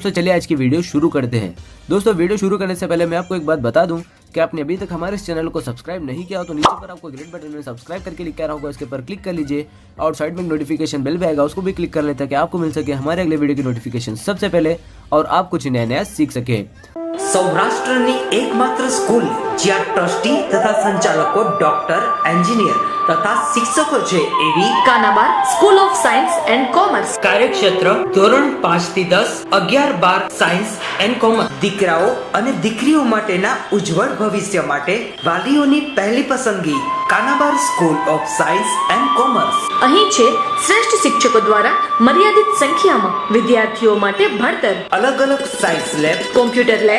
दोस्तों चलिए आज की वीडियो शुरू करते हैं। दोस्तों वीडियो शुरू करने से पहले मैं आपको एक बात बता दूं कि आपने अभी तक हमारे इस चैनल को सब्सक्राइब नहीं किया हो तो नीचे पर आपको ग्रेट बटन में सब्सक्राइब करके लिखा रहा होगा, इसके पर क्लिक कर लीजिए और साइड में नोटिफिकेशन बेल भी आएगा, उसको भी क्लिक कर लेते हैं ताकि आपको मिल सके हमारे अगले वीडियो की नोटिफिकेशन सबसे पहले और आप कुछ नया नया सीख सके। સૌરાષ્ટ્રની એકમાત્ર સ્કૂલ જ્યાં ટ્રસ્ટી તથા સંચાલકો ડોક્ટર, એન્જિનિયર તથા શિક્ષકો છે એવી Kanabar school of science and commerce કાર્યક્ષેત્ર ધોરણ 5 થી 10, 11, 12 સાયન્સ એન્ડ કોમર્સ। દીકરાઓ અને દીકરીઓ માટેના ઉજ્જવળ ભવિષ્ય માટે વાલીઓની પહેલી પસંદગી Kanabar school of science and commerce. અહીં છે શ્રેષ્ઠ શિક્ષકો દ્વારા મર્યાદિત સંખ્યામાં વિદ્યાર્થીઓ માટે ભણતર, અલગ અલગ સાયન્સ લેબ, કોમ્પ્યુટર લેબ,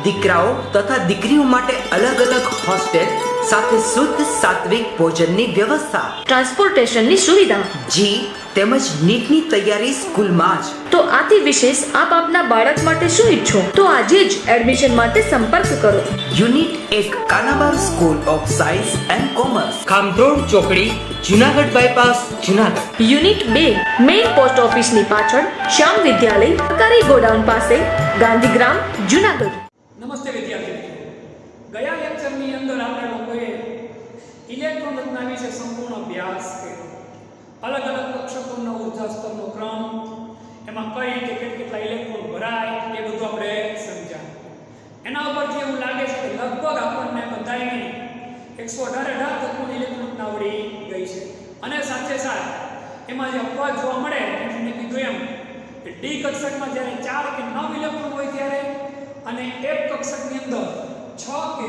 દીકરાઓ તથા દીકરીઓ માટે અલગ અલગ હોસ્ટેલ સાથે શુદ્ધ સાત્વિક ભોજનની વ્યવસ્થા, ટ્રાન્સપોર્ટેશનની સુવિધા, જી તેમજ નીટની તૈયારી સ્કૂલમાં જ। તો આથી વિશેષ આપ આપના બાળક માટે શું ઈચ્છો તો આજે જ એડમિશન માટે સંપર્ક કરો। Unit 1 Kanabar school of science and commerce, ખામરોડ ચોકડી, Junagadh bypass, Junagadh. Unit 2 main post ઓફિસની પાછળ શ્યામ વિદ્યાલય, સરકારી ગોડાઉન પાસે, ગાંધીગ્રામ, જુનાગઢ। નમસ્તે વિદ્યાર્થી મિત્રો, ગયા લેક્ચરની અંદર આપણે લોકોએ ઇલેક્ટ્રોન રચના વિશે સંપૂર્ણ અભ્યાસ કર્યો। અલગ અલગ કક્ષકોનો ઉર્જા સ્તરનો ક્રમ, એમાં કઈ રીતે કેટલા ઇલેક્ટ્રોન ભરાય એ બધું આપણે સમજ્યા। એના ઉપરથી એવું લાગે છે કે લગભગ આપણને બધાને 118 તત્વોની ઇલેક્ટ્રોન રચના આવડી ગઈ છે અને સાથે સાથે એમાં જે અપવાદ જોવા મળે મેં કીધું એમ કે ડી કક્ષકમાં જ્યારે 4 કે 9 ઇલેક્ટ્રોન હોય ત્યારે અને F કક્ષકની અંદર 6 કે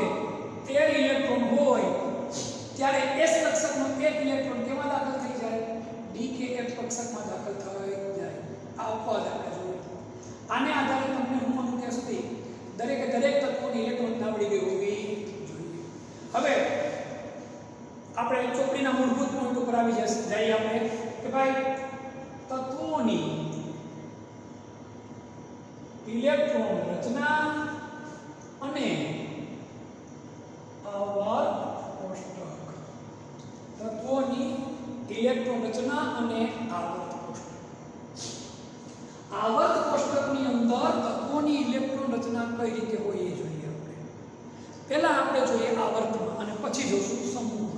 13 ઇલેક્ટ્રોન હોય ત્યારે S કક્ષકનો 1 ઇલેક્ટ્રોન કેમાં દાખલ થઈ જાય? D કે F કક્ષકમાં દાખલ થઈ જાય। આ અપવાદ આપણે જોઈએ। આને આધારે તમને હું માનું ત્યાં સુધી દરેકે દરેક તત્વોની ઇલેક્ટ્રોન આવડી ગઈ હોવી જોઈએ। હવે આપણે ચોપડીના મૂળભૂત પોઈન્ટ ઉપર આવી જઈએ આપણે કે ભાઈ તત્વોની ઇલેક્ટ્રોન રચના અને આવર્ત કોષ્ટક। તત્વોની ઇલેક્ટ્રોન રચના અને આવર્ત કોષ્ટક। આવર્ત કોષ્ટકની અંદર તત્વોની ઇલેક્ટ્રોન રચના કઈ રીતે હોય એ જોઈએ આપણે। પહેલા આપણે જોઈએ આવર્તમાં અને પછી જોશું સમૂહમાં।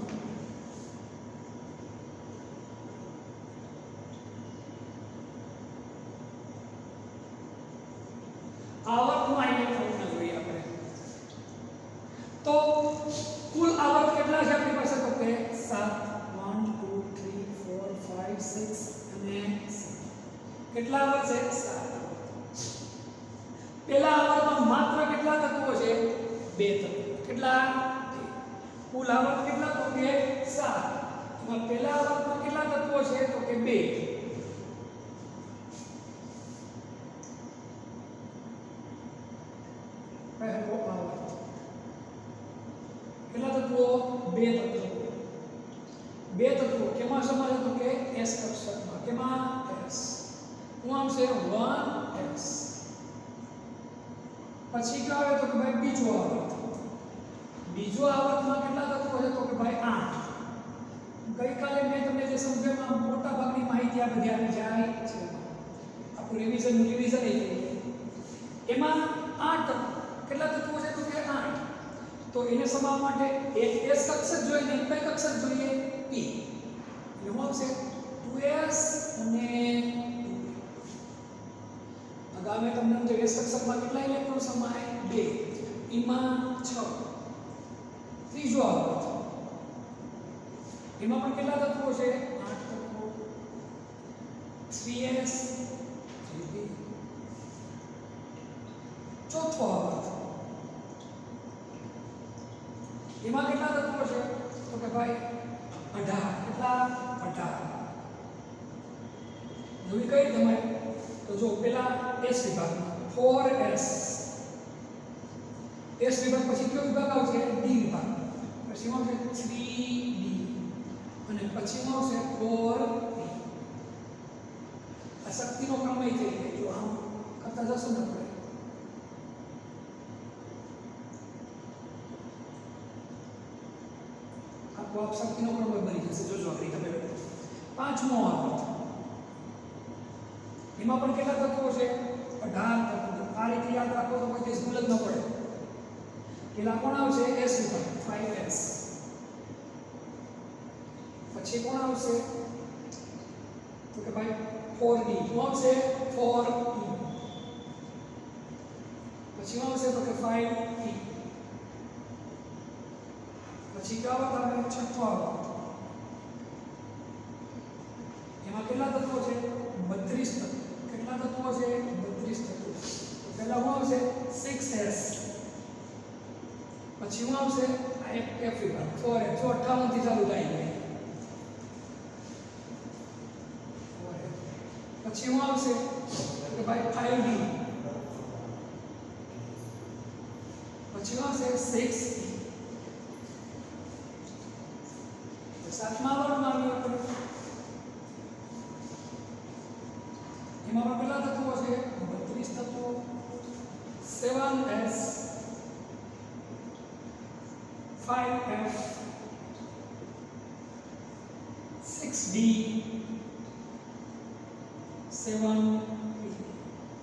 આવર્તમાં ઇલેક્ટ્રોનને જોઈએ આપણે તો કુલ આવર્ત કેટલા છે આપણી પાસે? તો કે 7 1 2 3 4 5 6 અને 7 કેટલા આવર્ત છે? 7 આવર્ત। પહેલા આવર્તમાં માત્ર કેટલા તત્વો છે? 2 તત્વો। કેટલા? કુલ આવર્ત કેટલા? તો કે 7। એમાં પહેલા આવર્તમાં કેટલા તત્વો છે? તો કે 2। પહેલો આવર્ત કેટલા તત્વો? 2 તત્વો। 2 તત્વો કેમાં સમાવે? તો કે S કક્ષકમાં। કેમાં? S। હું આમ છે 1s। પછી કયો આવે? તો કે ભાઈ બીજો આવર્ત। બીજો આવર્તમાં કેટલા તત્વો છે? તો કે ભાઈ 8। ગઈકાલે મેં તમને જે સમજાવ્યું મોટા ભાગની માહિતી આ બધી આવી જાય છે। આપણું રિવિઝન એ થઈ એમાં 8 કેટલા તત્વો છે? તો કે 8। તો એને સમાવવા માટે એક S કક્ષક જોઈએ ને એક કઈ કક્ષક જોઈએ? P। એટલે શું આવશે? 2s અને 2p। અગાઉ મેં તમને જે S કક્ષકમાં કેટલા ઇલેક્ટ્રોન સમાય? 2। એમાં 6। ત્રીજો આવર્ત એમાં પણ કેટલા તત્વો છે? 8 તત્વો। 3s 3p। ચોથો આવર્ત એમાં કેટલા તત્વો છે? તો કે ભાઈ 18। કેટલા? 18। જોઈ કઈ તમે તો જો પેલા S વિભાગમાં 4s। S વિભાગ પછી કયો વિભાગ આવશે? D વિભાગ। પછી આવશે 3d અને પછી આવશે 4p। આ શક્તિનો ક્રમ એ થઈ ગયો। જો આમ કરતા જશો ને આપણે आप शक्ति नो क्रम बनी जैसे जो जो તમે પાંચમો આવર્ત એમાં પણ કેટલા તત્વો છે? 18 તત્વો આ રીતે યાદ રાખો તો કોઈ ભૂલ જ ન પડે પેલા કોણ આવશે s વિભાગ 5s પછી કોણ આવશે તો કે ભાઈ 4d કોણ આવશે 4e પછી કોણ આવશે તો કે 5e પછી કયો આવત આવે છઠ્ઠો આવત એમાં કેટલા તત્વો છે 32 તત્વો કેટલા તત્વો છે 32 તત્વો તો પહેલા શું આવશે 6s પછી શું આવશે આ f વિભાગ 4f જો 58 થી ચાલુ થાય છે પછી શું આવશે કે ભાઈ 5d પછી શું આવશે 6e સાતમા વર્ગમાં આવી આપણે એમાં કેટલા તત્વો છે 32 તત્વો 7s 5f 6d 7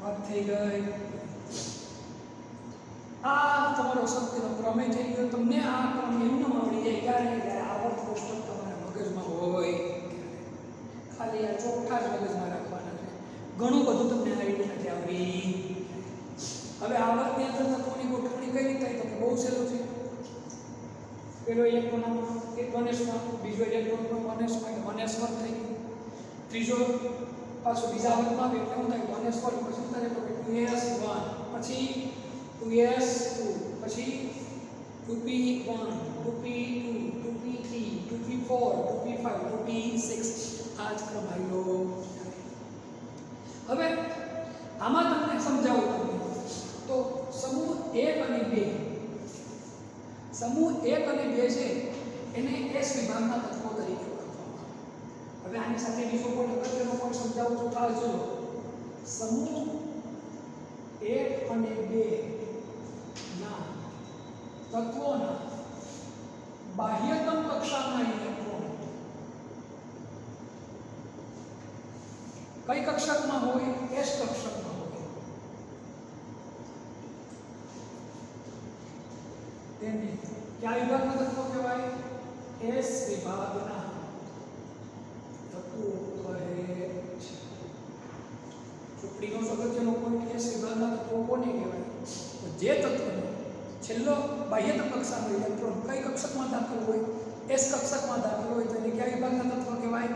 વાત થઈ ગઈ આ તમારો શબ્દનો ક્રમે થઈ ગયો તમને આ ક્રમ એમનો આવડી જાય ક્યારે જ્યારે આવર્ત કોષ્ટક તમારા મગજમાં હોય ખાલી આ ચોખ્ખા જ મગજમાં રાખવાના છે ઘણું બધું તમને આ રીતે નથી આવડી હવે આવર્તની અંદર તત્વોની ગોઠવણી કઈ રીતે થાય તો બહુ સહેલું છે પેલો ઇલેક્ટ્રોન એક 1s માં બીજો ઇલેક્ટ્રોન 1s માં 1s વર્ગ થઈ ગયું ત્રીજો પાછો બીજા વર્ગમાં આવે એટલે શું થાય 1s વર્ગ પછી શું થાય તો 2s1 પછી 2s2 પછી 2p1 2p2 2p3 2p4 2p5 2p6 આ જ ક્રમ આવ્યો હવે આમાં તમને સમજાવું તમને તો સમૂહ 1 અને 2 સમૂહ 1 અને 2 છે એને s વિભાગના તત્વો તરીકે ઓળખવામાં આવે હવે આની સાથે બીજો કોઈ અગત્યનો point સમજાવું તો ખાસ જોજો સમૂહ 1 અને 2 ના તત્વોના બાહ્યતમ કક્ષાના ઇલેક્ટ્રોન કઈ કક્ષકમાં હોય s કક્ષકમાં હોય તેને કયા વિભાગના તત્વો કહેવાય s વિભાગના તત્વો કહે છે ચોપડીનો અગત્યનો પોઈન્ટ s વિભાગના તત્વો કોને કહેવાય જે તત્વનો છેલ્લો બાહ્યતમ કક્ષાનો ઇલેક્ટ્રોન કઈ કક્ષકમાં દાખલ હોય s કક્ષકમાં દાખલ હોય તો એને કયા વિભાગના તત્વ કહેવાય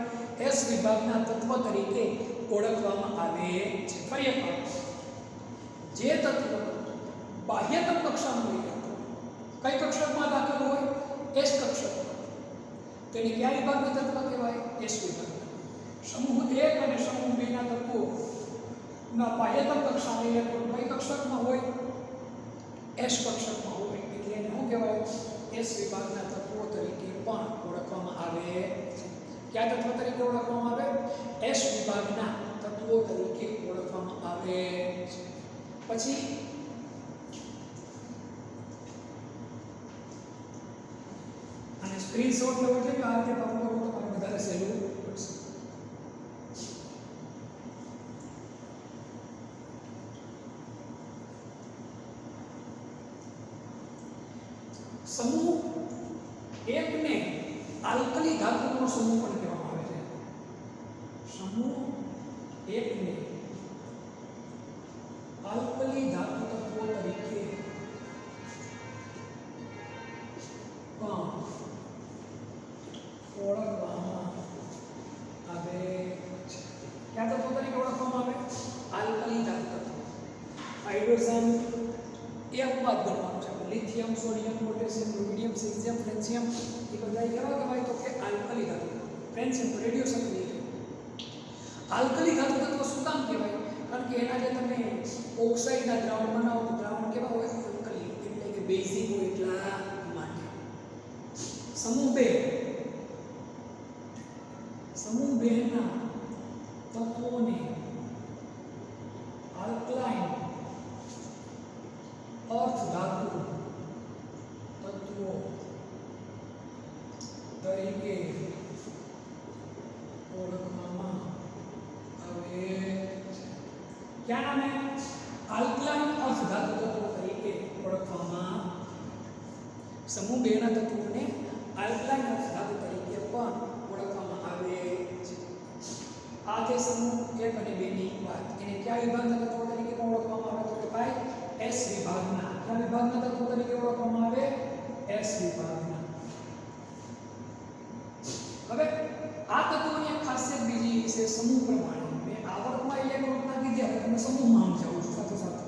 s વિભાગના તત્વ તરીકે ઓળખવામાં આવે છે ફરી એકવાર જે તત્વ બાહ્યતમ કક્ષાનો ઇલેક્ટ્રોન કઈ કક્ષકમાં દાખલ હોય s કક્ષકમાં તેને કયા વિભાગના તત્વ કહેવાય s વિભાગના સમૂહ 1 અને સમૂહ 2 ના તત્વો ના બાહ્યતમ કક્ષાનો ઇલેક્ટ્રોન કઈ કક્ષકમાં હોય s કક્ષકમાં હોય એટલે એને શું કહેવાય s વિભાગના તત્વો તરીકે પણ ઓળખવામાં આવે છે કયા તત્વો તરીકે ઓળખવામાં આવે s વિભાગના તત્વો તરીકે ઓળખવામાં આવે છે પછી અને સ્ક્રીનશોટ લેવો એટલે કે આ રીતે કામ કરવું તમારે વધારે સહેલું પડશે સમૂહ 1 ને આલ્કલી ધાતુનો સમૂહ પણ કહેવામાં આવે છે સમૂહ 1 ને આલ્કલી ધાતુ તત્વો તરીકે પણ ઓળખવામાં આવે છે કયા તત્વો તરીકે ઓળખવામાં આવે આલ્કલી ધાતુ તત્વો હાઇડ્રોજન એ અપવાદ ગણવાનો છે લિથિયમ સોડિયમ પોટેશિયમ રુબિડિયમ સિલિયમ ફ્રેન્સિયમ એ બધા કેવા કહેવાય તો કે આલ્કલી ધાતુ ફ્રેન્સિયમ રેડિયેશન છે આલ્કલી ધાતુ તત્વો શું કામ કહેવાય કારણ કે એના જે તમે ઓક્સાઇડના દ્રાવણ બનાવો તો દ્રાવણ કેવા હોય આલ્કલી એટલે કે બેઝિક હોય એટલા માટે સમૂહ 2 ના તત્વોને આલ્કલાઇન અર્થ ધાતુ તત્વો તરીકે ઓળખવામાં આવે છે ક્યાં નામે આલ્કલાઇન અર્ધધાતુ તત્વો તરીકે ઓળખવામાં સમૂહ 2 ના તત્વોને આલ્કલાઇન અર્ધધાતુ તરીકે પણ ઓળખવામાં આવે છે. આ તે સમૂહ 1 અને 2 ની વાત. એને કયા વિભાગના તત્વો તરીકે પણ ઓળખવામાં આવે તો કે ભાઈ S વિભાગના. કયા વિભાગના તત્વો તરીકે ઓળખવામાં આવે? S વિભાગના. હવે આ તત્વોની એક ખાસિયત બીજી છે સમૂહ પ્રમાણે. મેં આવર્તમાં ઇલેક્ટ્રોનના કીધા હવે તમે સમૂહમાં સમજાવું છું સાથે સાથે.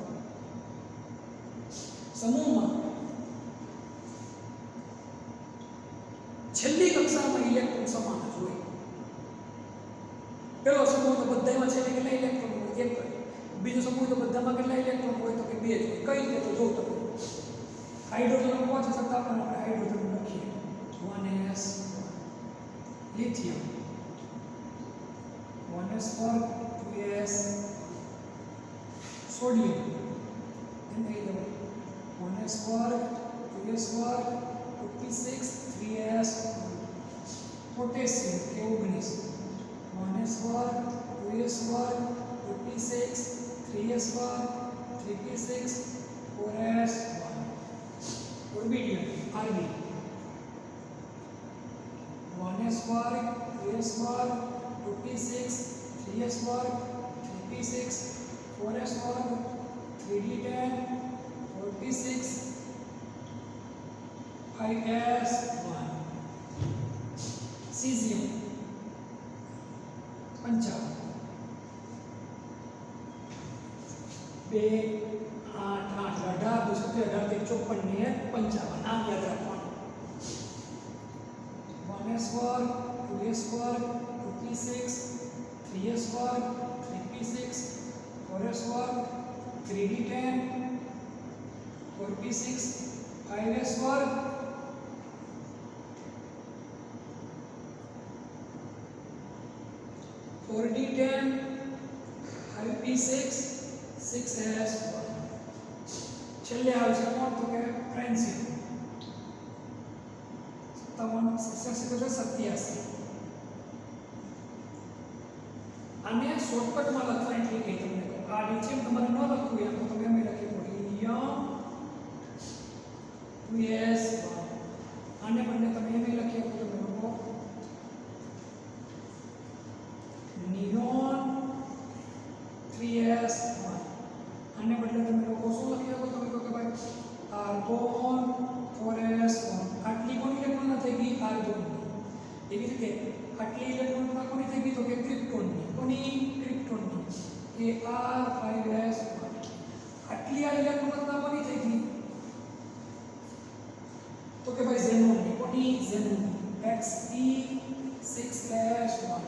સમૂહમાં છેલ્લી કક્ષામાં ઇલેક્ટ્રોન સમાન જ હોય. પેલો સમૂહ તો બધામાં છેલ્લે કેટલા ઇલેક્ટ્રોન હોય? 1 જ. બીજો સમૂહ તો બધામાં કેટલા ઇલેક્ટ્રોન હોય? તો કે 2 જ હોય. કઈ રીતે? તો જો તમે હાઇડ્રોજન પહોંચી શકતા પણ આપણે હાઇડ્રોજન લખીએ 1s lithium 1s for 2s sodium and 1s for 2s for 56 3s potassium के 19 1s for 2s for 56 3s for 3p6 4s 1 rubidium Rb 1s for 2s for 56 3s for 3p6 4s for 3d10 4p6 5s 1 cesium 55 2 8 8 18 54 ને 55 નામ યાદ રાખવાનું 1s for 2s for 2p6 3s for 3p6 4s for 3d10 4p6 5s for 4d10 5p6 6s 1 છેલ્લે આવે છે કોણ તો કે ફ્રેન્સિયમ 57 87 આને શોર્ટકટમાં લખવાની ટ્રીક એ તમને કહું. આ લિથિયમ તમારે ન લખવું હોય તો તમે એમ લખી શકો લિથિયમ 2s આને બંને તમે એમ લખી શકો તમે લખો નિયોન 3s આને બદલે તમે લોકો શું લખી શકો તમે કહો કે ભાઈ આર્ગોન 4s આટલી કોની ઇલેક્ટ્રોન થઈ ગઈ આર્ગોનની. એવી રીતે આટલી ઇલેક્ટ્રોન કોની થઈ ગઈ તો કે ક્રિપ્ટોનની. કોની? ક્રિપ્ટોનની. કે r5s આટલી આ ઇલેક્ટ્રોન કોની થઈ ગઈ તો કે ભાઈ ઝેનોનની. કોની? ઝેનોનની. xe6s1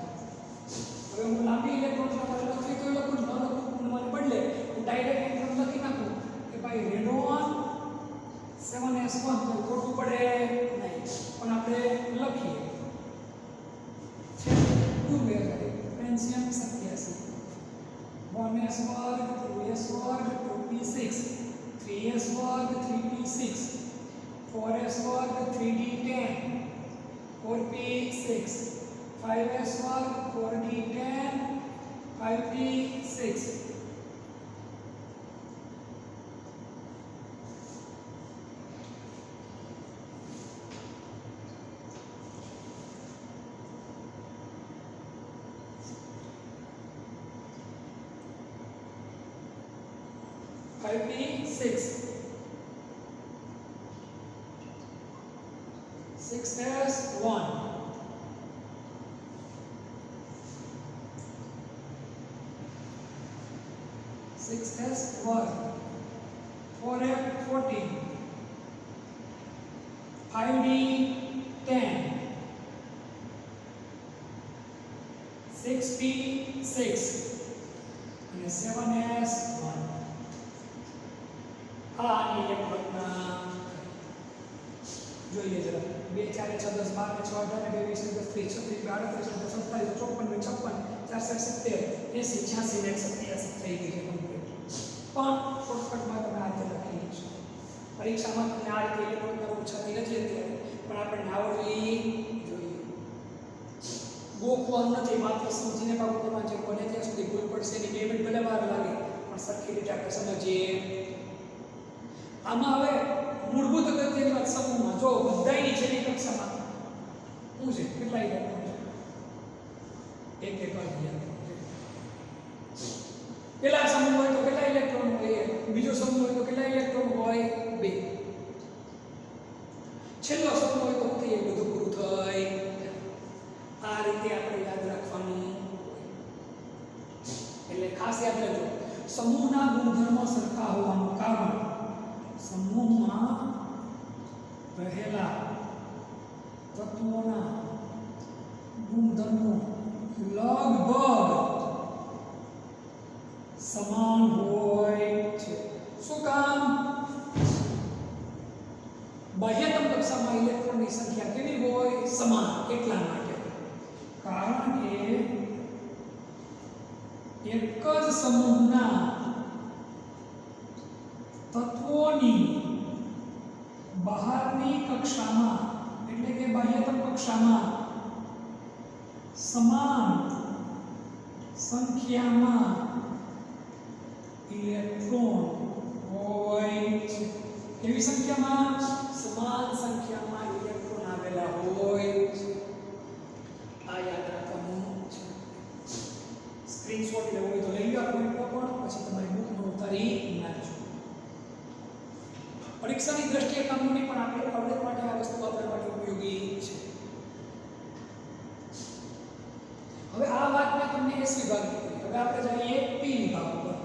હવે હું લાંબી ઇલેક્ટ્રોન લખી તો લખું ન લખું મને બદલે હું ડાયરેક્ટ એકદમ લખી નાખું કે ભાઈ રેડોન 7s1 તો ખોટું પડે નહીં પણ આપણે લખીએ છે 2 વે ફ્રેન્સિયમ 87 1s વર્ગ 2s વર્ગ 2p6 3s વર્ગ 3p6 4s વર્ગ 3d10 4p6 5s वर्ग 4d10 5p6 5p6 6s1 6s1 4f14 5d10 6p6 અને 7s1 આની ઇલેક્ટ્રોનના જોઈએ જરા 2 4 6 10 12 6 18 20 30 36 37 38 54 56 470 80 86 87 થઈ ગઈ છે કમ્પ્લીટ. પણ શોર્ટકટમાં તમે આ રીતે લખી શકો. પરીક્ષામાં તમને આ રીતે ઇલેક્ટ્રોનના પૂછાતી નથી અત્યારે પણ આપણને આવડવી જોઈએ. ગોખવાનું નથી, માત્ર સમજીને કાબુ કરવા જે બને ત્યાં સુધી ભૂલ પડશે એની 2 મિનિટ ભલે વાર લાગે પણ આપણે સરખી રીતે આપણે સમજીએ. આમાં હવે મૂળભૂત અગત્યની વાત સમૂહમાં જો બધાય નીચેની કક્ષામાં શું છે કેટલા ઇલેક્ટ્રોન છે એક ઇલેક્ટ્રોન છે. પેલા સમૂહ હોય તો કેટલા ઇલેક્ટ્રોન હોય બીજો સમૂહ હોય તો કેટલા ઇલેક્ટ્રોન હોય 2. છેલ્લો સમૂહ હોય તો એ બધું પૂરું થાય. આ રીતે આપણે યાદ રાખવાનું. એટલે ખાસ યાદ રાખજો સમૂહના ગુણધર્મો સરખા હોવાનું કારણ સમૂહમાં રહેલા તત્વોના ગુણધર્મો લગભગ સમાન હોય છે. શું કામ? બાહ્યતમ કક્ષામાં ઇલેક્ટ્રોનની સંખ્યા કેવી હોય? સમાન. એટલા માટે કારણ કે એક જ સમૂહના તત્વોની બહારની કક્ષામાં એટલે કે બાહ્યતમ કક્ષામાં સમાન સંખ્યામાં ઇલેક્ટ્રોન હોય છે. કેવી સંખ્યામાં? સમાન સંખ્યામાં ઇલેક્ટ્રોન આવેલા હોય છે. આ યાદ રાખવાનું છે. સ્ક્રીનશોટ લેવો હોય તો લઈ લો પોઈન્ટ પર પણ પછી તમારી બુકમાં ઉતારી નાખજો. પરીક્ષાની દ્રષ્ટિએ કામની પણ આપણે આવડત માટે આ વસ્તુ આપણા માટે ઉપયોગી છે. હવે આ વાત મેં તમને S વિભાગની કરી. હવે આપણે જઈએ P વિભાગ ઉપર,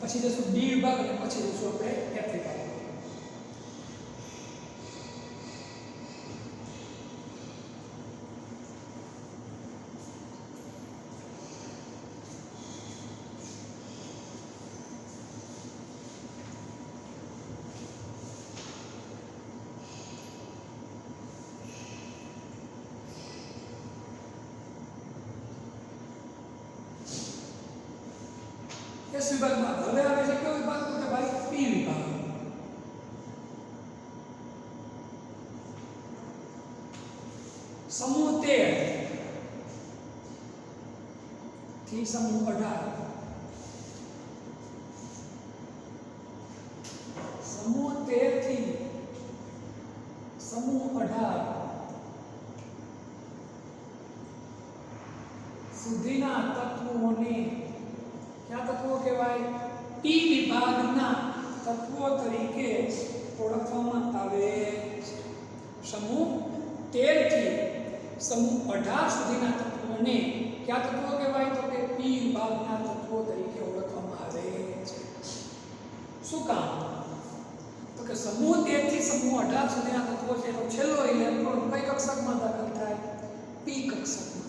પછી જશું D વિભાગ અને પછી જશું આપણે F વિભાગ. S વિભાગમાં હવે આવે છે કયો વિભાગ? તો કે ભાઈ P વિભાગ. સમૂહ 13 થી સમૂહ 18. સમૂહ 13 થી સમૂહ 18 સુધીના તત્વોને क्या तत्वों कहेवाय? P विभागना तत्वों तरीके ओळखवामां आवे छे. समूह 13 થી समूह 18 સુધીના તત્વોને क्या तत्वों कहेवाय? तो કે P વિભાગના તત્વો તરીકે ઓળખવામાં આવે છે. શું કામ? તો કે સમૂહ 13 થી સમૂહ 18 સુધીના તત્વો છે તો છેલ્લો ઇલેક્ટ્રોન કઈ કક્ષકમાં દાખલ થાય? P કક્ષકમાં.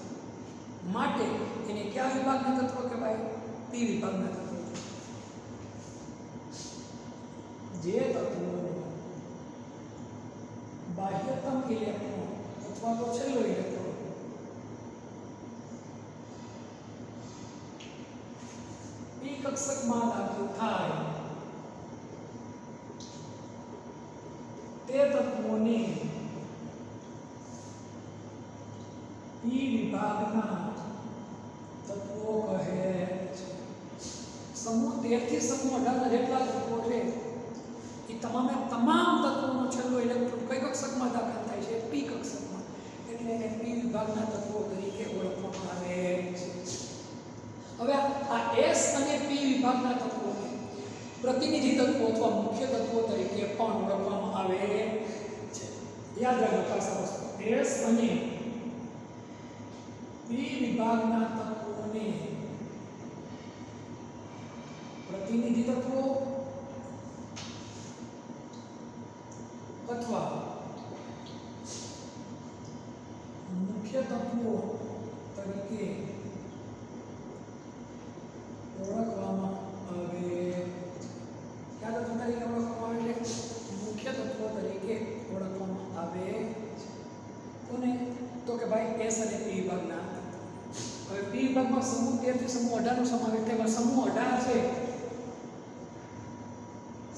માટે એને કયા વિભાગના તત્વો કહેવાય? P વિભાગના તત્વો. જે તત્વો બાહ્યતમ ઇલેક્ટ્રોન અથવા તો છેલ્લો ઇલેક્ટ્રોન P કક્ષકમાં દાખલ થાય તે તત્વોને P વિભાગના તત્વો કહે છે. સમૂહ 13 થી સમૂહ 18 જેટલા તત્વો છે એ તમામ તત્વોનો છેલ્લો ઇલેક્ટ્રોન કઈ કક્ષકમાં દાખલ થાય છે? P કક્ષકમાં. એટલે એને P વિભાગના તત્વો તરીકે ઓળખવામાં આવે છે. હવે આ S અને P વિભાગના તત્વોને પ્રતિનિધિ તત્વો અથવા મુખ્ય તત્વો તરીકે પણ ઓળખવામાં આવે છે. યાદ રાખો ખાસ વસ્તુ. S અને P વિભાગના તત્વોને પ્રતિનિધિ તત્વો અથવા મુખ્ય તત્વો તરીકે ઓળખવામાં આવે. કયા તત્વો તરીકે ઓળખવામાં આવે? મુખ્ય તત્વો તરીકે ઓળખવામાં આવે. કોને? તો કે ભાઈ S અને P વિભાગના. હવે P વિભાગમાં સમૂહ 13 થી સમૂહ 18 નો સમાવેશ થાય. સમૂહ 18 છે.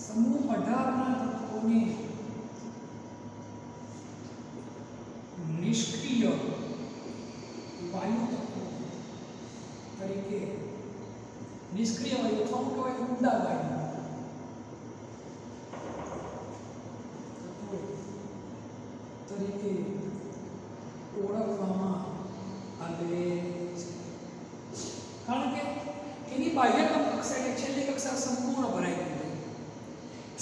સમૂહ 18 ના તત્વોને નિષ્ક્રિય વાયુ તત્વો તરીકે નિષ્ક્રિય વાયુ અથવા શું કહેવાય ઊંડા વાયુ તરીકે ઓળખવામાં આવે છે. કારણ કે એની બાહ્યતમ કક્ષા એટલે છેલ્લી કક્ષા સંપૂર્ણ ભરાઈ ગઈ હોય.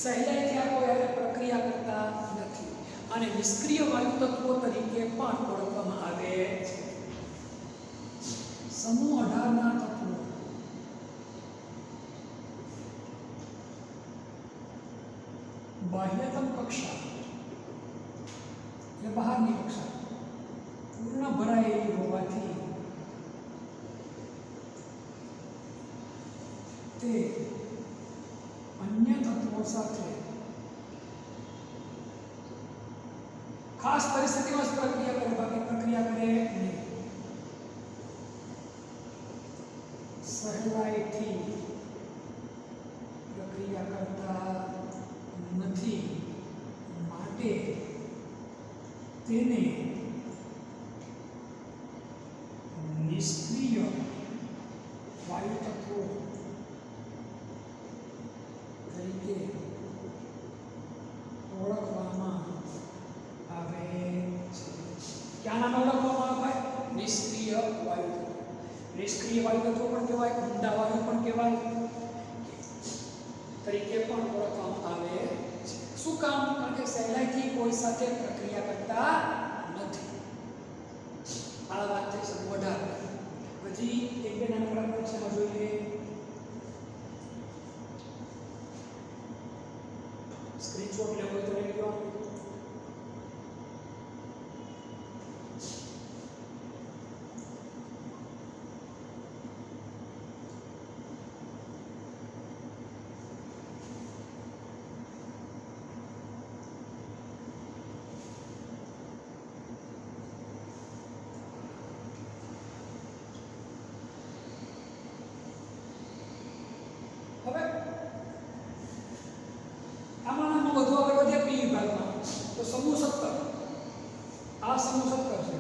સહેલાઈથી આ કોઈ હારે પ્રક્રિયા કરતા નથી અને નિષ્ક્રિય વાયુ તત્વો તરીકે પણ ઓળખવામાં આવે છે. સમૂહ 18 ના તત્વો બાહ્યતમ કક્ષા એટલે બહારની કક્ષા પૂર્ણ ભરાયેલી હોવાથી તે અન્ય તત્વો સાથે ખાસ પરિસ્થિતિમાં જ પ્રક્રિયા કરે, બાકી પ્રક્રિયા કરે નહીં. સહેલાઈથી પ્રક્રિયા કરતા નથી માટે તેને નિષ્ક્રિય વાયુ તત્વો તરીકે ઓળખવામાં આવે છે. ક્યાં નામ ઓળખવામાં આવે? નિષ્ક્રિય વાયુ તત્વો. નિષ્ક્રિય વાયુ તત્વો પણ કહેવાય, ઊંડા વાયુ પણ કહેવાય તરીકે પણ ઓળખવામાં આવે છે. શું કામ? કારણ કે સહેલાઈથી કોઈ સાથે પ્રક્રિયા કરતા નથી. આ વાત થઈ સમૂહ 18. પછી એક બે નાના પરીક્ષામાં જોઈએ. સ્ક્રીનશોટ લેવો તો લઈ લો. હવે આમાં વધુ આગળ વધીએ પી વિભાગમાં તો સમૂહ 17. આ સમૂહ 17 છે.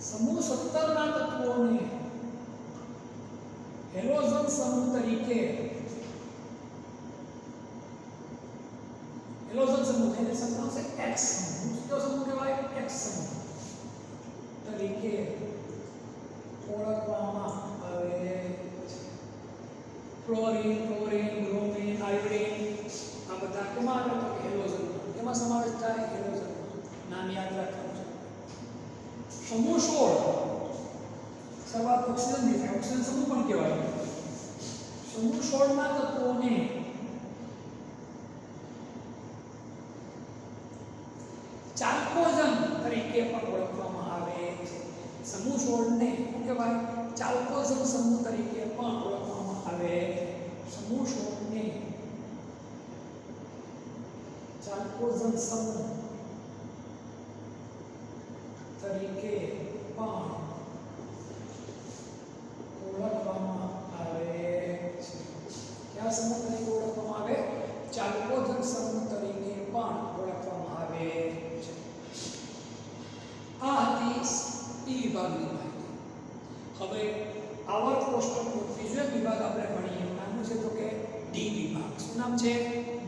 સમૂહ 17 ના તત્વોને હેલોજન સમૂહ તરીકે હેલોજન સમૂહ એટલે સમૂહ છે X સમૂહ. કયો સમૂહ કહેવાય? X સમૂહ તરીકે ઓળખવામાં આવે છે. ફ્લોરિન, ક્લોરિન, બ્રોમિન, આયોડિન આ બધા કેમાં આવે? તો હેલોજન. એમાં સમાવેશ થાય હેલોજન. નામ યાદ રાખવાનું છે. સમૂહ 16 શરૂઆત ઓક્સિજન ની થાય. ઓક્સિજન સમૂહ પણ કહેવાય. સમૂહ 16 ના તત્વોને ચાલ્કોજન તરીકે પણ ઓળખવામાં આવે છે. સમૂહ 16 ને શું કહેવાય? ચાલ્કોજન સમૂહ તરીકે પણ ઓળખવામાં આવે. સમૂહ 16 ને ચાલ્કોજન સમૂહ તરીકે પણ ઓળખવામાં આવે છે. કયા સમૂહ તરીકે ઓળખવામાં આવે? ચાલ્કોજન સમૂહ તરીકે પણ ઓળખવામાં આવે છે. આ હતી પી વિભાગની માહિતી. હવે આવર્ત કોષ્ટકનો ત્રીજો વિભાગ આપણે ભણીએ. નામ છે તો કે ડી વિભાગ. શું નામ છે?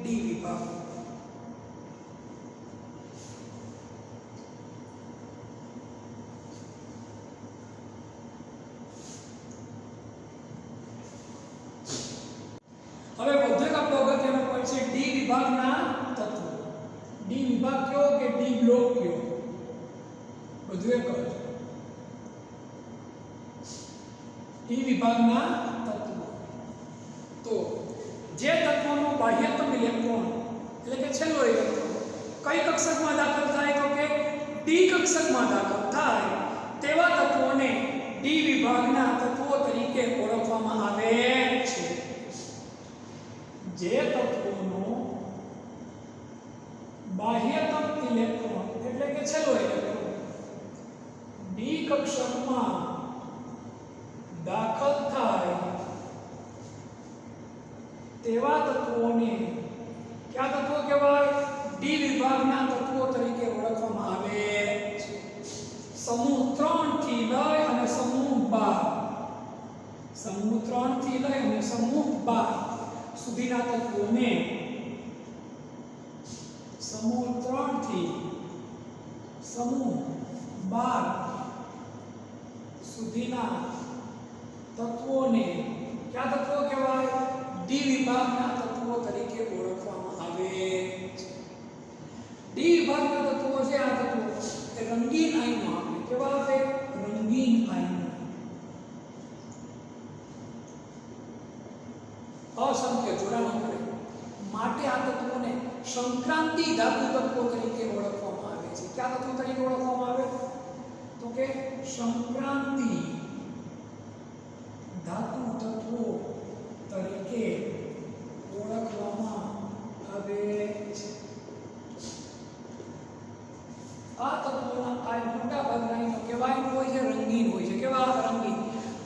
ડી વિભાગ. હવે વધુ એક આપણો અગત્યનો પોઈન્ટ છે ડી વિભાગના તત્વો. ડી વિભાગ કયો કે ડી બ્લોક કયો? વધુ એક ડી વિભાગના તત્વો. તો જે તત્વોનો બાહ્યતમ ઇલેક્ટ્રોન એટલે કે છેલ્લો ઇલેક્ટ્રોન કઈ કક્ષકમાં દાખલ થાય? તો કે ડી કક્ષકમાં દાખલ થાય તેવા તત્વોને ડી વિભાગના તત્વો તરીકે ઓળખવામાં આવે છે. જે તત્વોનો બાહ્યતમ ઇલેક્ટ્રોન એટલે કે છેલ્લો ઇલેક્ટ્રોન ડી કક્ષકમાં દાખલ થાય તેવા તત્વોને કયા તત્વો કહેવાય? ડી વિભાગના તત્વો તરીકે ઓળખવામાં આવે છે. સમૂહ 3 થી લઈ અને સમૂહ 12 સમૂહ 3 થી લઈ અને સમૂહ 12 સુધીના તત્વોને સમૂહ 3 થી સમૂહ 12 સુધીના તત્વોને કયા તત્વો કહેવાય? ડી વિભાગના તત્વો તરીકે ઓળખવામાં આવે છે. ડી વિભાગના તત્વો છે આ તત્વો એ રંગીન આયનો આપે. કેવા આપે? રંગીન આયનો. અસંખ્ય જોડાણ કરે માટે આ તત્વોને સંક્રાંતિ ધાતુ તત્વો તરીકે ઓળખવામાં આવે છે. કયા તત્વો તરીકે ઓળખવામાં આવે? તો કે સંક્રાંતિ ધાતુ તત્વો તરીકે ઓળખવામાં આવે છે. આ તત્વોના આ મોટા ભાગના કેવાય હોય છે? રંગીન હોય છે. કેવા? રંગીન.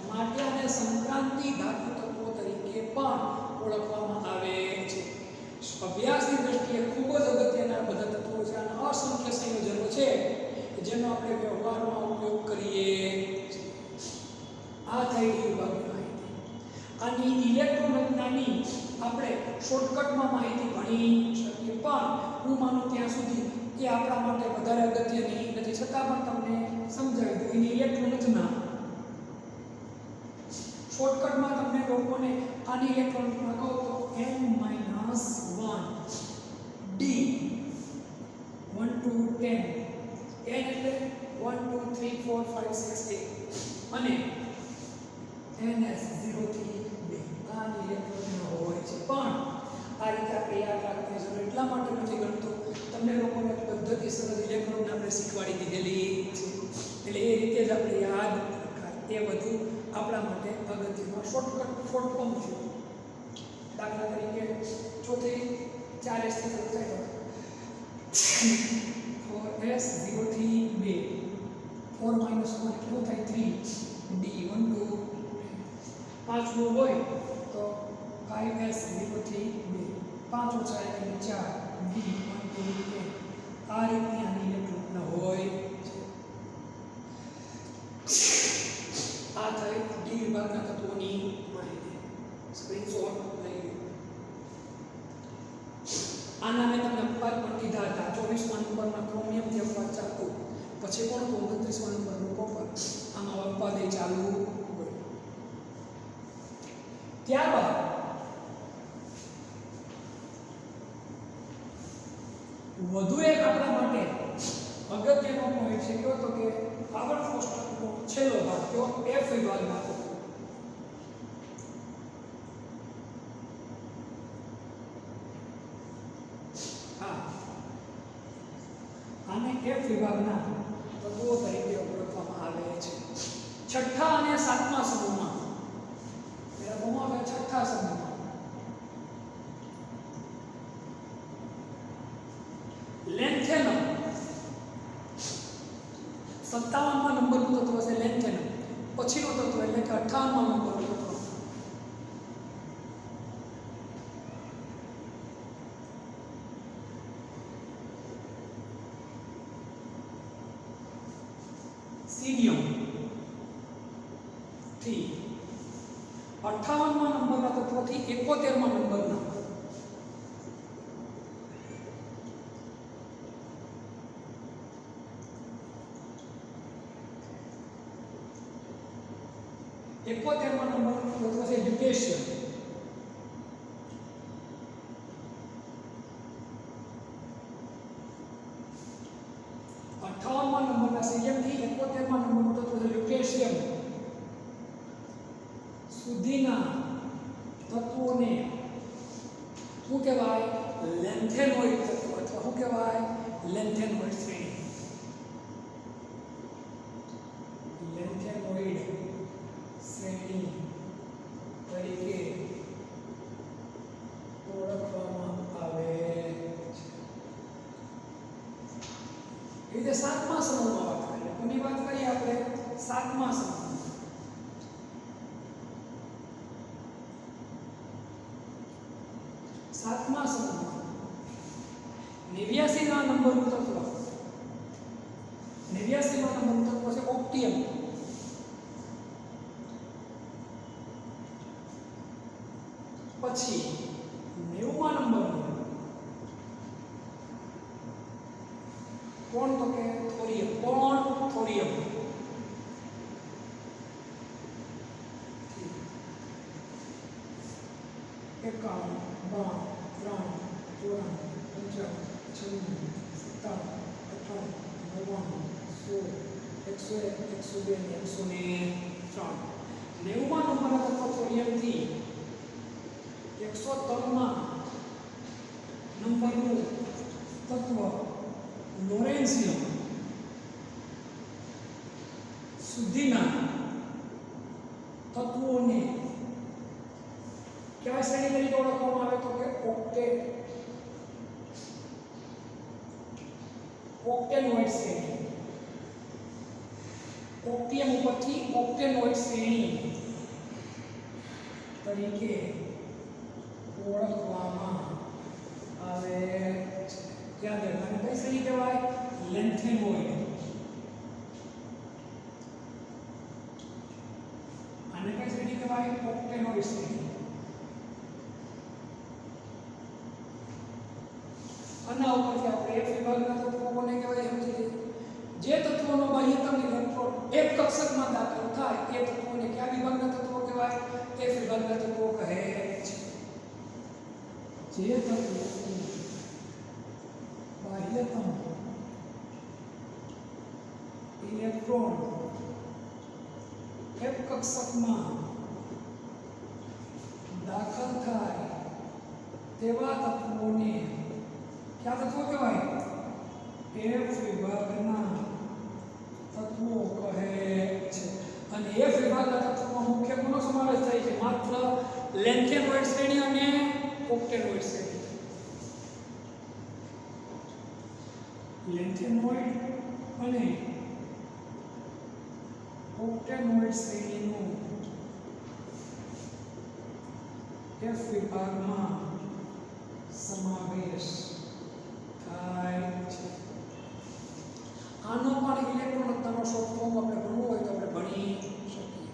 માટે આને સંક્રાંતિ ધાતુ તત્વો તરીકે પણ ઓળખવામાં આવે છે. અભ્યાસની દ્રષ્ટિએ ખૂબ જ અગત્યના બધા તત્વો છે. અને અસંખ્ય સંયોજનો છે જેનો આપણે વ્યવહારમાં ઉપયોગ કરીએ છીએ. આ થઈ વિભાગની માહિતી. આની ઇલેક્ટ્રોન રચનાની આપણે શોર્ટકટમાં માહિતી ભણી શકીએ, પણ હું માનું ત્યાં સુધી એ આપણા માટે વધારે અગત્યની નથી. છતાં પણ તમને સમજાવી દઉં. એની ઇલેક્ટ્રોન રચના શોર્ટકટમાં તમને લોકોને આની ઇલેક્ટ્રોન રચના કહો તો n-1 d 1 to 10 n એટલે 1 2 3 4 5 6 8 અને ns 0 થી 2 આની ઇલેક્ટ્રોન હોય છે. પણ આ રીતે આપણે યાદ રાખવાની જરૂર એટલા માટે નથી ગણતો, તમને લોકોને પદ્ધતિ સરળ ઇલેક્ટ્રોન આપણે શીખવાડી દીધેલી છે, એટલે એ રીતે જ આપણે યાદ રખાય. એ બધું આપણા માટે અગત્યનો શોર્ટ ફોર્મ છે. દાખલા તરીકે ચોથી 4s થી શરૂ થાય તો 4s 0 થી 2 4 - 1 એટલું થાય 3 d 1 2 પાંચમું હોય તો 5s 0 થી 2 5 - 1 = 4 d 1 2 10 આ રીતની આની ઇલેક્ટ્રોન હોય છે. આ થઈ ડી વિભાગના તત્વોની માહિતી. સ્ક્રીનશોટ લઈ લો. આના મેં તમને અપવાદ પણ કીધા હતા. 24મા નંબરના ક્રોમિયમથી અપવાદ ચાલતો, પછી કોણ તો 29મા નંબરનો કોપર. આમાં અપવાદ એ ચાલુ હોય. ત્યારબાદ વધુ એક આપણા માટે અગત્યનો પોઈન્ટ છે કયો તો કે આવર્ત કોષ્ટકનો છેલ્લો ભાગ કયો? એફ વિભાગના તત્વો. આને એફ વિભાગના તત્વો તરીકે ઓળખવામાં આવે છે. છઠ્ઠા અને સાતમા સમૂહમાં મેરા બહુમાં છઠ્ઠા સમૂહમાં લેન્થેનમ 57મા નંબરનું તત્વ છે લેન્થેનમ. પછીનો તત્વ એટલે કે 58મા નંબરનું તત્વ સીરિયમ થી 58મા નંબરના તત્વથી 71મા નંબરના નંબરનું તત્વ છે લ્યુટેશિયમ. નંબરના સીરિયમથી 71મા નંબરનું તત્વ છે લ્યુટેશિયમ સુધીના તત્વોને શું કહેવાય? લેન્થેનોઇડ તત્વ અથવા શું કહેવાય? લેન્થેનોઇડ શ્રેણી. લેન્થેનોઇડ શ્રેણી તરીકે ઓળખવામાં આવે છે. એ રીતે સાતમા સમૂહમાં વાત કરીએ. કોની વાત કરીએ આપણે? સાતમા સમૂહ. સાતમા સમૂહમાં 89મા નંબરનું તત્વ 89મા નંબરનું તત્વ છે પછી 90મા નંબરનું કોણ તો કે થોરિયમ. કોણ? થોરિયમ. એકાવન, 52, 53, 54, 55, 56, 57, 58, 59, 101, 102, 103. 90મા નંબરના તત્વ થોરિયમથી 103મા નંબરનું તત્વ લોરેન્સિયમ સુધીના તત્વોને કયા શ્રેણી તરીકે ઓળખવામાં આવે તો કે ઓક્ટેનોઇડ શ્રેણી. ઓક્ટિયમ ઉપરથી ઓક્ટેનોઇડ શ્રેણી તરીકે ઓળખવામાં આવે છે. યાદ રાખવાનું કઈ શ્રેણી કહેવાય? લેન્થેનોઇડ. આને કઈ શ્રેણી કહેવાય? ઓક્ટેનોઇડ શ્રેણી. આના ઉપરથી આપણે એક વિભાગના તત્વો કોને કહેવાય સમજી લઈએ. જે તત્વોનો બાહ્યતમ ઇલેક્ટ્રોન એક કક્ષકમાં દાખલ થાય એ તત્વોને કયા વિભાગના તત્વો કહેવાય? એ વિભાગના તત્વો કહે છે. જે તત્વો બાહ્યતમ ઇલેક્ટ્રોન એક કક્ષકમાં દાખલ થાય તેવા તત્વોને क्या तत्व कहेवाय? एफ विभागना तत्वों कहे छे. અને એફ વિભાગના તત્વોમાં મુખ્ય કોનો સમાવેશ થાય છે? માત્ર લેન્થેનોઇડ શ્રેણી અને ઓક્ટેનોઇડ શ્રેણી. લેન્થેનોઇડ અને ઓક્ટેનોઇડ શ્રેણીનું એફ વિભાગમાં સમાવેશ થાય છે. આનો પણ ઇલેક્ટ્રોન રચનાનો શોર્ટ ફોર્મ આપણે ભણવું હોય તો આપણે ભણી શકીએ.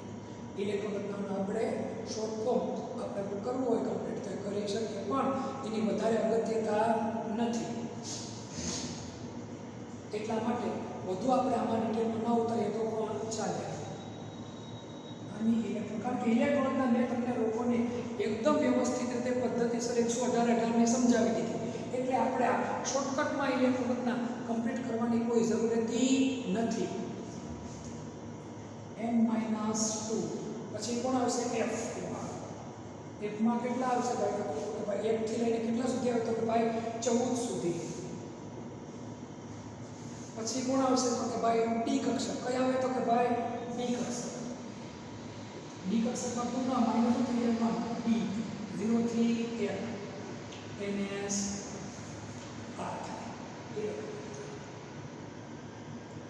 ઇલેક્ટ્રોન રચનાનો આપણે શોર્ટ ફોર્મ આપણે કરવું હોય તો આપણે કરી શકીએ, પણ એની વધારે અગત્યતા નથી. એટલા માટે વધુ આપણે આમાં ડિટેલમાં ન ઉતરીએ તો પણ ચાલે. આની ઇલેક્ટ્રોન, કારણ કે ઇલેક્ટ્રોનના મેં તમને લોકોને એકદમ વ્યવસ્થિત રીતે પદ્ધતિસર 118 ને સમજાવી દીધી. એટલે આપણે આ શોર્ટકટમાં ઇલેક્ટ્રોન રચના કમ્પ્લીટ કરવાની કોઈ જરૂર નથી. n-2 પછી કોણ આવશે? f. ફમાં કેટલા આવશે ભાઈ? તો ભાઈ 1 થી લઈને કેટલા સુધી આવે? તો કે ભાઈ 14 સુધી. પછી કોણ આવશે? તો કે ભાઈ ડી કક્ષક. કઈ આવે? તો કે ભાઈ ડી કક્ષક. ડી કક્ષકમાં પૂર્ણ માઇનસ થઈ જાય ડી 0 થી 1 ns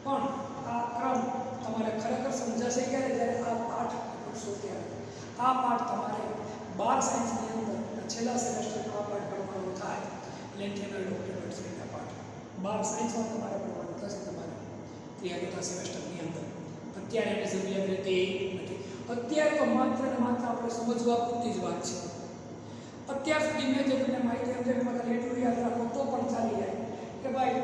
પણ આ ક્રમ તમારે ખરેખર સમજાશે ક્યારે? જ્યારે આ પાઠ કરશો ત્યારે. આ પાઠ તમારે 12 સાયન્સની અંદર છેલ્લા સેમેસ્ટરમાં આ પાઠ ભણવાનો થાય. લેન્થેનોઇડ ઓક્ટેનોઇડ શ્રેણીના પાઠ 12 સાયન્સમાં તમારે ભણવાનું થશે. તમારે ત્રીજા સેમેસ્ટરની અંદર અત્યારે એને જરૂરિયાત રહેતી નથી. અત્યારે તો માત્ર ને માત્ર આપણે સમજવા પૂરતી જ વાત છે. અત્યાર સુધી મેં જે તમને માહિતી આપી એમાં ખાલી એટલું યાદ રાખો તો પણ ચાલી જાય કે ભાઈ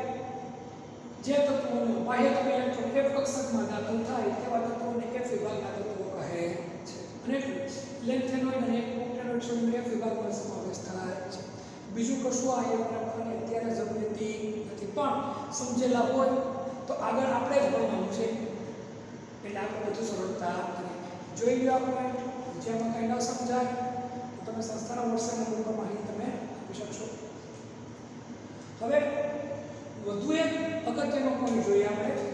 જે તત્વોનો બાહ્યતમ ઇલેક્ટ્રોન એફ કક્ષકમાં દાખલ થાય તેવા તત્વોને એફ વિભાગના તત્વો કહે છે. અને લેન્થેનોઇડ અને ઓક્ટેનોઇડ શ્રેણીનો એફ વિભાગમાં સમાવેશ થાય છે. બીજું કશું આ યાદ રાખવાની અત્યારે જરૂરિયાત નથી, પણ સમજેલા હોય તો આગળ આપણે જ ભણવાનું છે એટલે આપણે બધું સરળતા જોઈ લો. આપણે જેમાં કંઈ ન સમજાય તમે સંસ્થાના વોટ્સએપ નંબર પર માહિતી તમે આપી શકશો. હવે વધુ એક અગત્યનો પોઈન્ટ જોઈએ આપણે.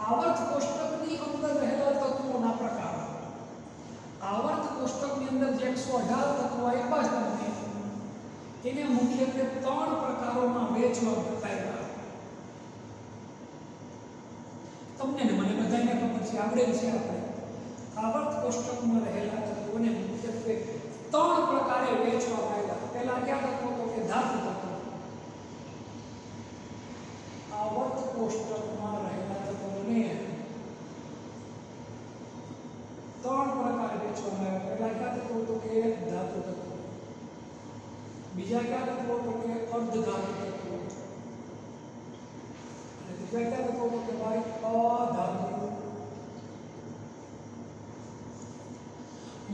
આવર્ત કોષ્ટકની અંદર રહેલા તત્વોના પ્રકાર. આવર્ત કોષ્ટકની અંદર જે 118 તત્વો આપ્યા છે તમને, એને મુખ્યત્વે 3 પ્રકારોમાં વહેંચવા બતાવ્યા. તમને ને મને બધાને ખબર છે, આવડે છે. આપણે આવર્ત કોષ્ટકમાં રહેલા તત્વોને મુખ્યત્વે 3 પ્રકારે વહેંચવામાં આવ્યા. પહેલા કયા તત્વો? તો કે ધાતુ તત્વો. આવર્ત કોષ્ટકમાં રહેલા તત્વોને 3 પ્રકારે વહેંચવામાં આવ્યા. પહેલા કયા તત્વો તો કે ધાતુ તત્વો, બીજા કયા તત્વો તો કે અર્ધ ધાતુ તત્વો, અને ત્રીજા કયા તત્વો તો કે ભાઈ અધાતુ.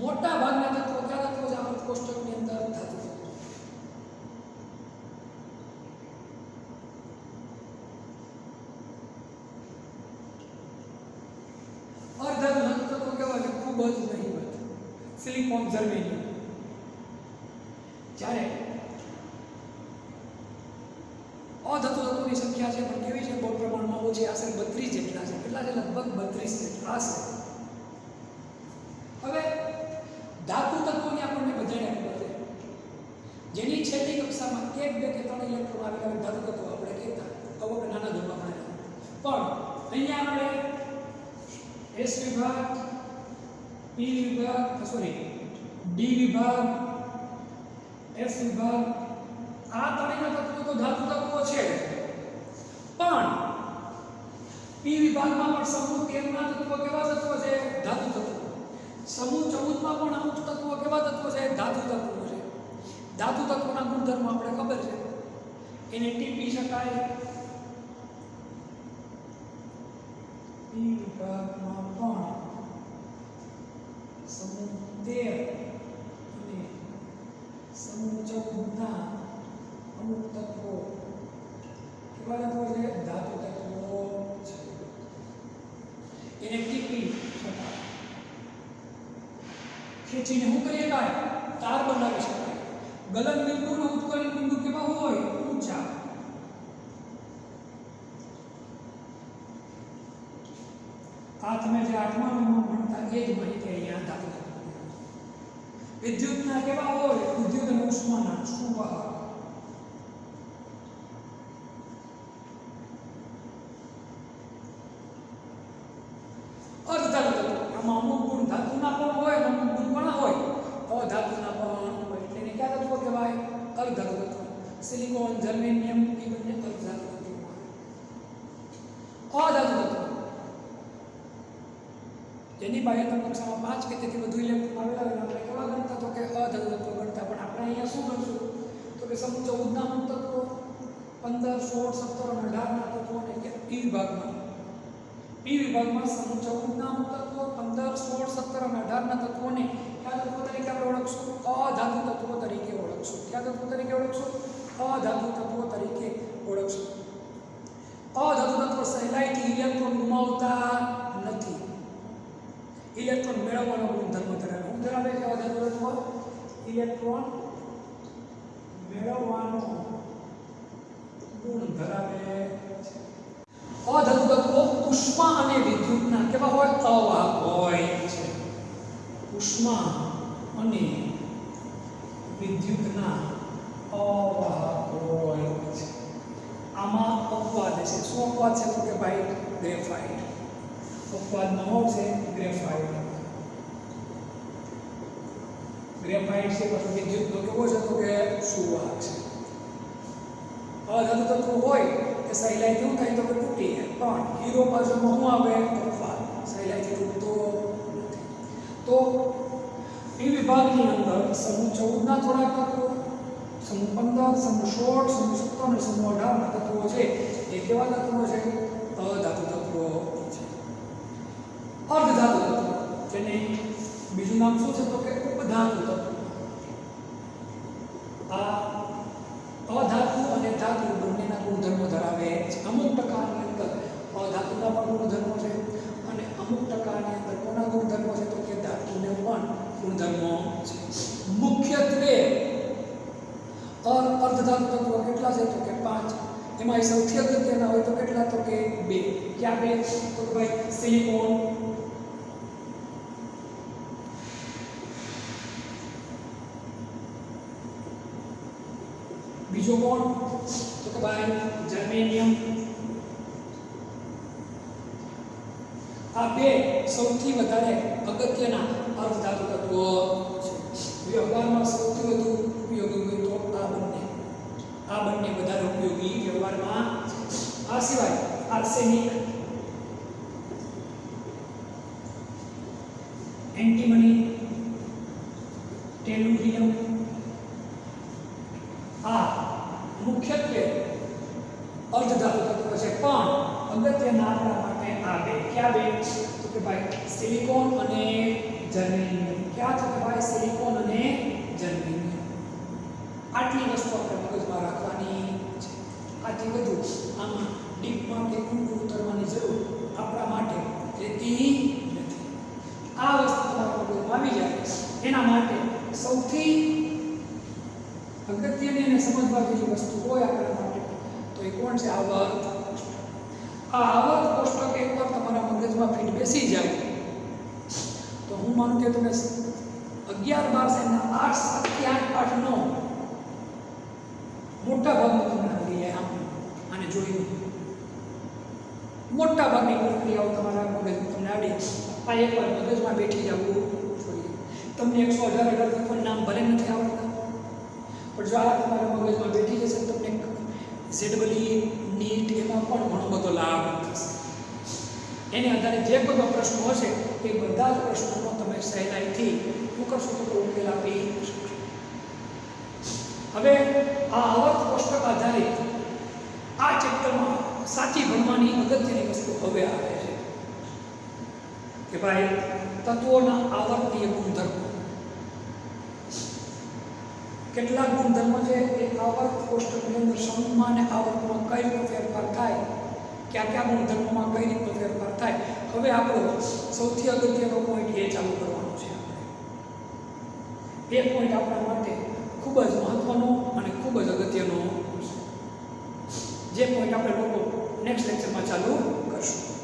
મોટા ભાગના તત્વો કયા તત્વો છે આપણા કોષ્ટકની અંદર? ધાતુ તત્વો. અર્ધધાતુ તત્વો કેવા છે? ખૂબ જ નહીવત. Silicon, germanium. જ્યારે અધાતુ તત્વોની સંખ્યા છે પણ કેવી છે? બહુ પ્રમાણમાં ઓછી, આશરે 32 જેટલા છે. કેટલા છે? લગભગ 32 જેટલા છે. હવે ધાતુ તત્વોની આપણને બધાને ખબર છે, જેની છેલ્લી કક્ષામાં 1, 2 કે 3 ઇલેક્ટ્રોન આવેલા હોય ધાતુ તત્વો આપણે કહેતા, આપણે નાના ધોરણમાં ભણેલા. પણ અહીંયા આપણે S વિભાગ, P વિભાગ, D વિભાગ, F વિભાગ, આ ત્રણેયના તત્વો તો ધાતુ તત્વો છે. પણ P વિભાગમાં પણ સમૂહ 13 ના તત્વો કેવા તત્વો છે? ધાતુ તત્વો. સમૂહ 14 માં પણ અમુક તત્વો કેવા તત્વો છે? ધાતુ તત્વો છે. ધાતુ તત્વોના ગુણધર્મો આપણે ખબર છે, એને ટીપી શકાય. P વિભાગમાં પણ સમૂહ 13 અને સમૂહ 14 ના અમુક તત્વો કેવા તત્વો છે? ધાતુ તત્વો છે. એને ટીપી શકાય. ખેંચીને શું કરી શકાય? તાર બનાવી શકાય. ગલન બિંદુ અને ઉત્કલન બિંદુ કેવા હોય? ઊંચા. આ તમે જે 8મા નંબરમાં ભણતા એ જ માહિતી અહીંયા ધાતુ તત્વો. વિદ્યુતના કેવા હોય? વિદ્યુત અને ઉષ્માના સુવાહક. અર્ધધાતુ તત્વો, આમાં અમુક ગુણ ધાતુના પણ હોય અને અમુક ગુણ પણ હોય, અધાતુના પણ હોય. એટલે એને કયા તત્વો કહેવાય? અર્ધધાતુ તત્વો. સિલિકોન, જર્મેનિયમ એ બંને અર્ધધાતુ તત્વો. અધાતુ તત્વો જેની બાહ્યતમ કક્ષામાં 5 કે તેથી વધુ ઇલેક્ટ્રોન આવેલા હોય આપણે કેવા ગણતા? તો કે અધાતુ તત્વો ગણતા. પણ આપણે અહીંયા શું ગણશું? તો કે સમૂહ 14 ના અમુક તત્વો, 15, 16, 17 અને 18 ના તત્વો, અને P વિભાગમાં સમૂહ 14 ના અમુક તત્વો, 15, 16, 17 અને 18 ના તત્વોને કયા તત્વો તરીકે આપણે ઓળખશું? અધાતુ તત્વો તરીકે ઓળખશું. કયા તત્વો તરીકે ઓળખશું? અધાતુ તત્વો તરીકે ઓળખશું. અધાતુ તત્વો સહેલાઈથી ઇલેક્ટ્રોન ગુમાવતા નથી. ઇલેક્ટ્રોન મેળવવાનો ગુણધર્મ ધરાવે. શું ધરાવે છે અધાતુ તત્વો? ઇલેક્ટ્રોન મેળવવાનો ગુણ ધરાવે છે. અધાતુ તત્વો ઉષ્મા અને વિદ્યુતના કેવા હોય? અવાહક હોય છે. ઉષ્મા અને વિદ્યુતના અવાહક હોય છે. આમાં અપવાદ છે. શું અપવાદ છે? તો કે ભાઈ ગ્રેફાઇટ. અપવાદ ન છે ગ્રેફાઇટ. ગ્રેફાઇટ છે પછી વિદ્યુતનો કેવો છે? તો કે સુવાહક છે. અધાતુ તત્વો હોય કે સહેલાઈથી શું થાય? તો કે તૂટી જાય. પણ હીરો બાજુમાં શું આવે? અપવાદ. સહેલાઈથી તૂટતો નથી. તો P વિભાગની અંદર સમૂહ 14 ના થોડાક તત્વો, સમૂહ 15, સમૂહ 16, સમૂહ 17 અને સમૂહ 18 ના તત્વો છે એ કેવા તત્વો છે? અધાતુ તત્વો છે. અર્ધધાતુ તત્વો, જેને બીજું નામ શું છે? તો કે ઉપધાતુ તત્વો. આ અધાતુ અને ધાતુ બંનેના ગુણધર્મો ધરાવે છે. અમુક ટકાની અંદર અધાતુના પણ ગુણધર્મો છે અને અમુક ટકાની અંદર કોના ગુણધર્મો છે? તો કે ધાતુને પણ ગુણધર્મો છે. મુખ્યત્વે અર્ધધાતુ તત્વો કેટલા છે? તો કે 5. એમાં સૌથી અગત્યના હોય તો કેટલા? તો કે 2. ક્યાં 2? તો કે ભાઈ સિલિકોન, બીજો કોણ? તો કે ભાઈ જર્મેનિયમ. આ 2 સૌથી વધારે અગત્યના અર્ધધાતુ તત્વો છે. વ્યવહારમાં સૌથી વધુ ઉપયોગી હોય તો આ બંને વધારે ઉપયોગી વ્યવહારમાં. આ સિવાય આર્સેનિક, એન્ટીમની, મુખ્યત્વે અર્ધધાતુ તત્વ છે, પણ અગત્યના આપણા માટે આ બે કયા બે તો કે ભાઈ સિલિકોન અને જર્મેનિયમ. ક્યાં છે કે ભાઈ સિલિકોન અને જર્મેનિયમ. આટલી વસ્તુ આપણે મગજમાં રાખવાની છે. આથી વધુ આમાં ડીપમાં કે ઊંડું ઉતરવાની જરૂર આપણા માટે રહેતી નથી. આ વસ્તુ તમારા મગજમાં આવી જાય એના માટે સૌથી અગત્યની અને સમજવા જેવી વસ્તુ હોય આપણા માટે તો એ કોણ છે? આવર્ત કોષ્ટક. આ આવર્ત કોષ્ટક એકવાર તમારા મગજમાં ફીટ બેસી જાય તો હું માનું કે તમે 11 12 સાયન્સના 8 7 થી 8 પાઠ નો મોટા ભાગનું તમને આવડી જાય. આને જોઈને મોટા ભાગની પ્રક્રિયાઓ તમારા મગજમાં તમને આવડી આ એકવાર મગજમાં બેઠી જવું જોઈએ. તમને 118 તત્વનું નામ ભલે નથી આવડતા પણ જો આ તમારા મગજમાં બેઠી જશે તો તમને ઝેડબલી નીટ એમાં પણ ઘણો બધો લાભ થશે. એને આધારે જે કોઈ પ્રશ્નો હશે એ બધા જ પ્રશ્નોનો તમે સહેલાઈથી શું કરશો તો ઉકેલ આપી શકશો. હવે આ આવર્ત કોષ્ટક આધારિત આ ચેપ્ટરમાં સાચી ભણવાની અગત્યની વસ્તુ હવે આવે છે કે ભાઈ તત્વોના આવર્તીય ગુણધર્મો. કેટલાક ગુણધર્મો છે એ આવર્ત કોષ્ટકની અંદર સમૂહમાં અને આવર્તમાં કઈ રીતનો ફેરફાર થાય, કયા ગુણધર્મોમાં કઈ રીતનો ફેરફાર થાય. હવે આપણો સૌથી અગત્યનો પોઈન્ટ એ ચાલુ કરવાનો છે. એ પોઈન્ટ આપણા માટે ખૂબ જ મહત્વનો અને ખૂબ જ અગત્યનો છે, જે પોઈન્ટ આપણે લોકો નેક્સ્ટ લેક્ચરમાં ચાલુ કરશું.